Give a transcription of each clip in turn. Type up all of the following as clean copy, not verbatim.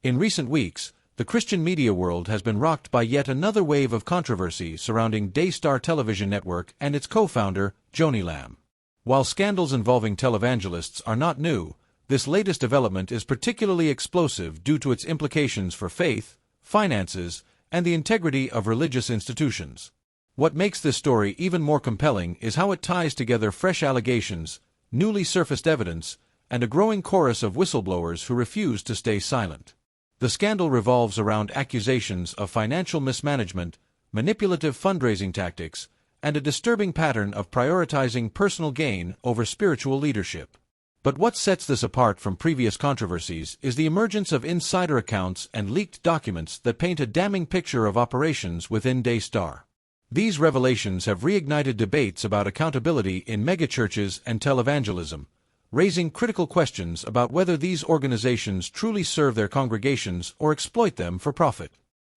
In recent weeks, the Christian media world has been rocked by yet another wave of controversy surrounding Daystar television network and its co-founder, Joni Lamb. While scandals involving televangelists are not new, this latest development is particularly explosive due to its implications for faith, finances, and the integrity of religious institutions. What makes this story even more compelling is how it ties together fresh allegations, newly surfaced evidence, and a growing chorus of whistleblowers who refuse to stay silent. The scandal revolves around accusations of financial mismanagement, manipulative fundraising tactics, and a disturbing pattern of prioritizing personal gain over spiritual leadership. But what sets this apart from previous controversies is the emergence of insider accounts and leaked documents that paint a damning picture of operations within Daystar. These revelations have reignited debates about accountability in megachurches and televangelism, raising critical questions about whether these organizations truly serve their congregations or exploit them for profit.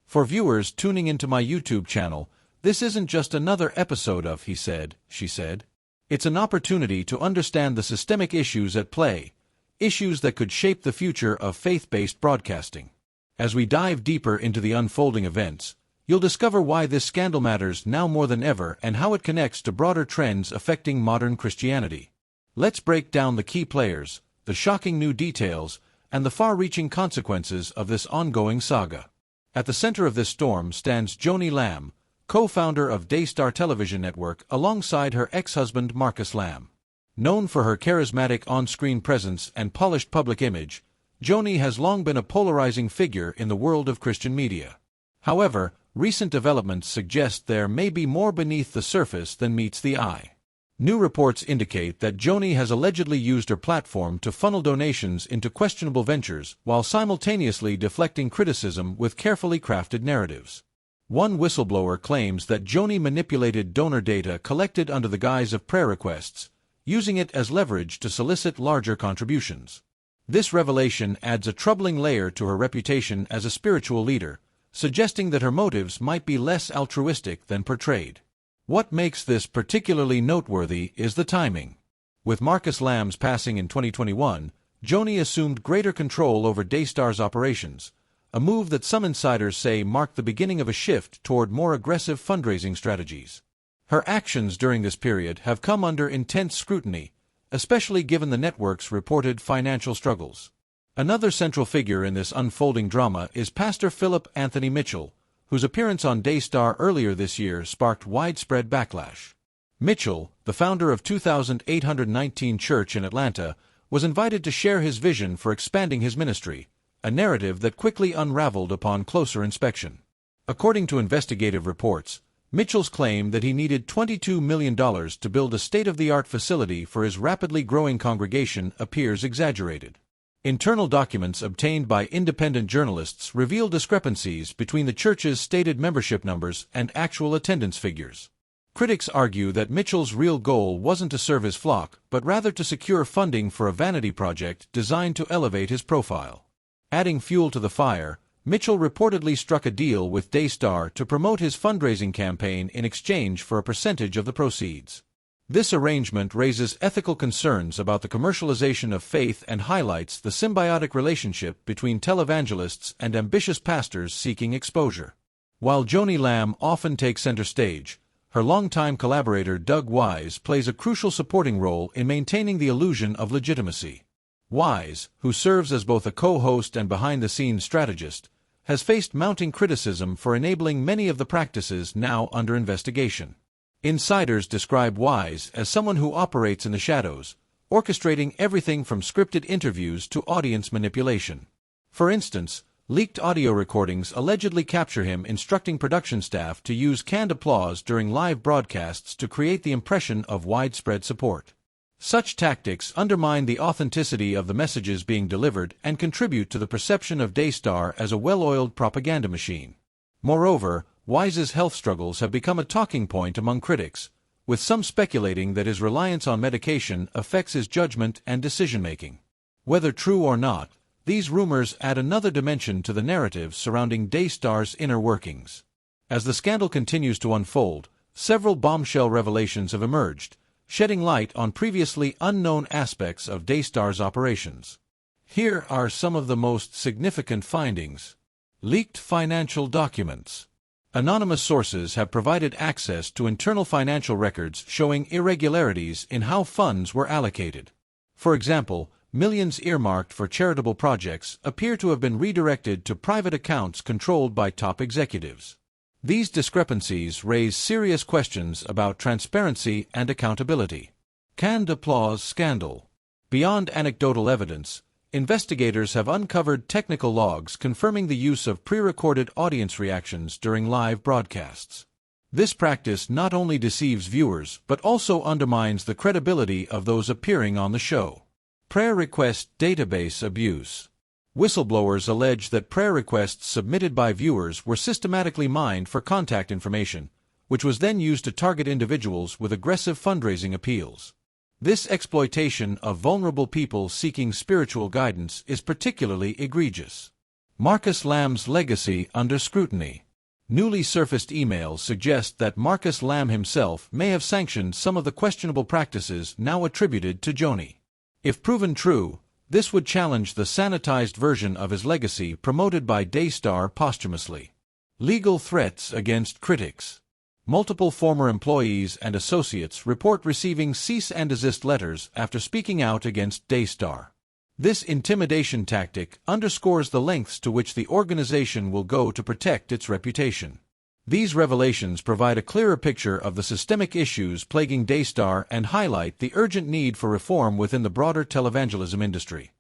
For viewers tuning into my YouTube channel, this isn't just another episode of He Said, She Said. It's an opportunity to understand the systemic issues at play, issues that could shape the future of faith-based broadcasting. As we dive deeper into the unfolding events, you'll discover why this scandal matters now more than ever and how it connects to broader trends affecting modern Christianity. Let's break down the key players, the shocking new details, and the far-reaching consequences of this ongoing saga. At the center of this storm stands Joni Lamb, co-founder of Daystar Television Network alongside her ex-husband Marcus Lamb. Known for her charismatic on-screen presence and polished public image, Joni has long been a polarizing figure in the world of Christian media. However, recent developments suggest there may be more beneath the surface than meets the eye. New reports indicate that Joni has allegedly used her platform to funnel donations into questionable ventures while simultaneously deflecting criticism with carefully crafted narratives. One whistleblower claims that Joni manipulated donor data collected under the guise of prayer requests, using it as leverage to solicit larger contributions. This revelation adds a troubling layer to her reputation as a spiritual leader, suggesting that her motives might be less altruistic than portrayed. What makes this particularly noteworthy is the timing. With Marcus Lamb's passing in 2021, Joni assumed greater control over Daystar's operations, a move that some insiders say marked the beginning of a shift toward more aggressive fundraising strategies. Her actions during this period have come under intense scrutiny, especially given the network's reported financial struggles. Another central figure in this unfolding drama is Pastor Philip Anthony Mitchell, whose appearance on Daystar earlier this year sparked widespread backlash. Mitchell, the founder of 2819 Church in Atlanta, was invited to share his vision for expanding his ministry, a narrative that quickly unraveled upon closer inspection. According to investigative reports, Mitchell's claim that he needed $22 million to build a state-of-the-art facility for his rapidly growing congregation appears exaggerated. Internal documents obtained by independent journalists reveal discrepancies between the church's stated membership numbers and actual attendance figures. Critics argue that Mitchell's real goal wasn't to serve his flock, but rather to secure funding for a vanity project designed to elevate his profile. Adding fuel to the fire, Mitchell reportedly struck a deal with Daystar to promote his fundraising campaign in exchange for a percentage of the proceeds. This arrangement raises ethical concerns about the commercialization of faith and highlights the symbiotic relationship between televangelists and ambitious pastors seeking exposure. While Joni Lamb often takes center stage, her longtime collaborator Doug Wise plays a crucial supporting role in maintaining the illusion of legitimacy. Wise, who serves as both a co-host and behind-the-scenes strategist, has faced mounting criticism for enabling many of the practices now under investigation. Insiders describe Wise as someone who operates in the shadows, orchestrating everything from scripted interviews to audience manipulation. For instance, leaked audio recordings allegedly capture him instructing production staff to use canned applause during live broadcasts to create the impression of widespread support. Such tactics undermine the authenticity of the messages being delivered and contribute to the perception of Daystar as a well-oiled propaganda machine. Moreover, Wise's health struggles have become a talking point among critics, with some speculating that his reliance on medication affects his judgment and decision-making. Whether true or not, these rumors add another dimension to the narrative surrounding Daystar's inner workings. As the scandal continues to unfold, several bombshell revelations have emerged, shedding light on previously unknown aspects of Daystar's operations. Here are some of the most significant findings. Leaked financial documents. Anonymous sources have provided access to internal financial records showing irregularities in how funds were allocated. For example, millions earmarked for charitable projects appear to have been redirected to private accounts controlled by top executives. These discrepancies raise serious questions about transparency and accountability. Canned applause scandal. Beyond anecdotal evidence, investigators have uncovered technical logs confirming the use of pre-recorded audience reactions during live broadcasts. This practice not only deceives viewers but also undermines the credibility of those appearing on the show. Prayer request database abuse. Whistleblowers allege that prayer requests submitted by viewers were systematically mined for contact information, which was then used to target individuals with aggressive fundraising appeals. This exploitation of vulnerable people seeking spiritual guidance is particularly egregious. Marcus Lamb's legacy under scrutiny. Newly surfaced emails suggest that Marcus Lamb himself may have sanctioned some of the questionable practices now attributed to Joni. If proven true, this would challenge the sanitized version of his legacy promoted by Daystar posthumously. Legal threats against critics. Multiple former employees and associates report receiving cease and desist letters after speaking out against Daystar. This intimidation tactic underscores the lengths to which the organization will go to protect its reputation. These revelations provide a clearer picture of the systemic issues plaguing Daystar and highlight the urgent need for reform within the broader televangelism industry.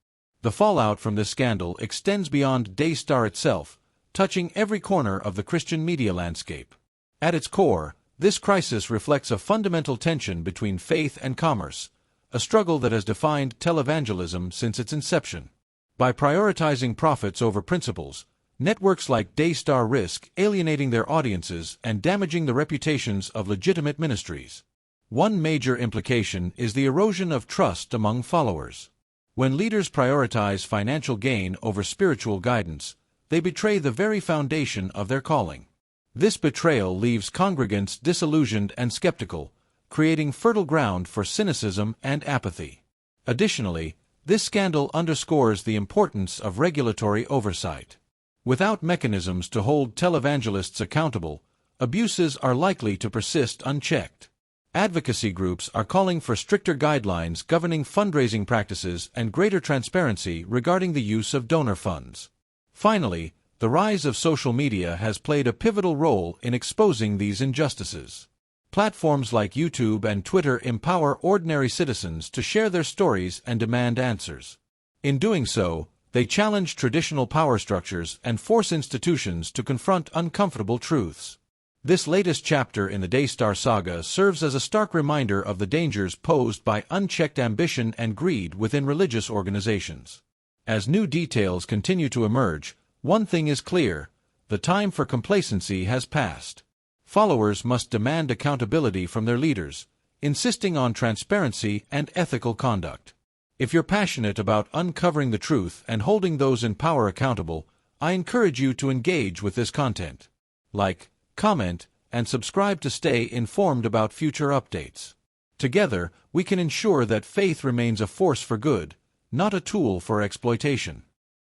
The fallout from this scandal extends beyond Daystar itself, touching every corner of the Christian media landscape. At its core, this crisis reflects a fundamental tension between faith and commerce, a struggle that has defined televangelism since its inception. By prioritizing profits over principles, networks like Daystar risk alienating their audiences and damaging the reputations of legitimate ministries. One major implication is the erosion of trust among followers. When leaders prioritize financial gain over spiritual guidance, they betray the very foundation of their calling. This betrayal leaves congregants disillusioned and skeptical, creating fertile ground for cynicism and apathy. Additionally, this scandal underscores the importance of regulatory oversight. Without mechanisms to hold televangelists accountable, abuses are likely to persist unchecked. Advocacy groups are calling for stricter guidelines governing fundraising practices and greater transparency regarding the use of donor funds. Finally, the rise of social media has played a pivotal role in exposing these injustices. Platforms like YouTube and Twitter empower ordinary citizens to share their stories and demand answers. In doing so, they challenge traditional power structures and force institutions to confront uncomfortable truths. This latest chapter in the Daystar saga serves as a stark reminder of the dangers posed by unchecked ambition and greed within religious organizations. As new details continue to emerge, one thing is clear: the time for complacency has passed. Followers must demand accountability from their leaders, insisting on transparency and ethical conduct. If you're passionate about uncovering the truth and holding those in power accountable, I encourage you to engage with this content. Like, comment, and subscribe to stay informed about future updates. Together, we can ensure that faith remains a force for good, not a tool for exploitation.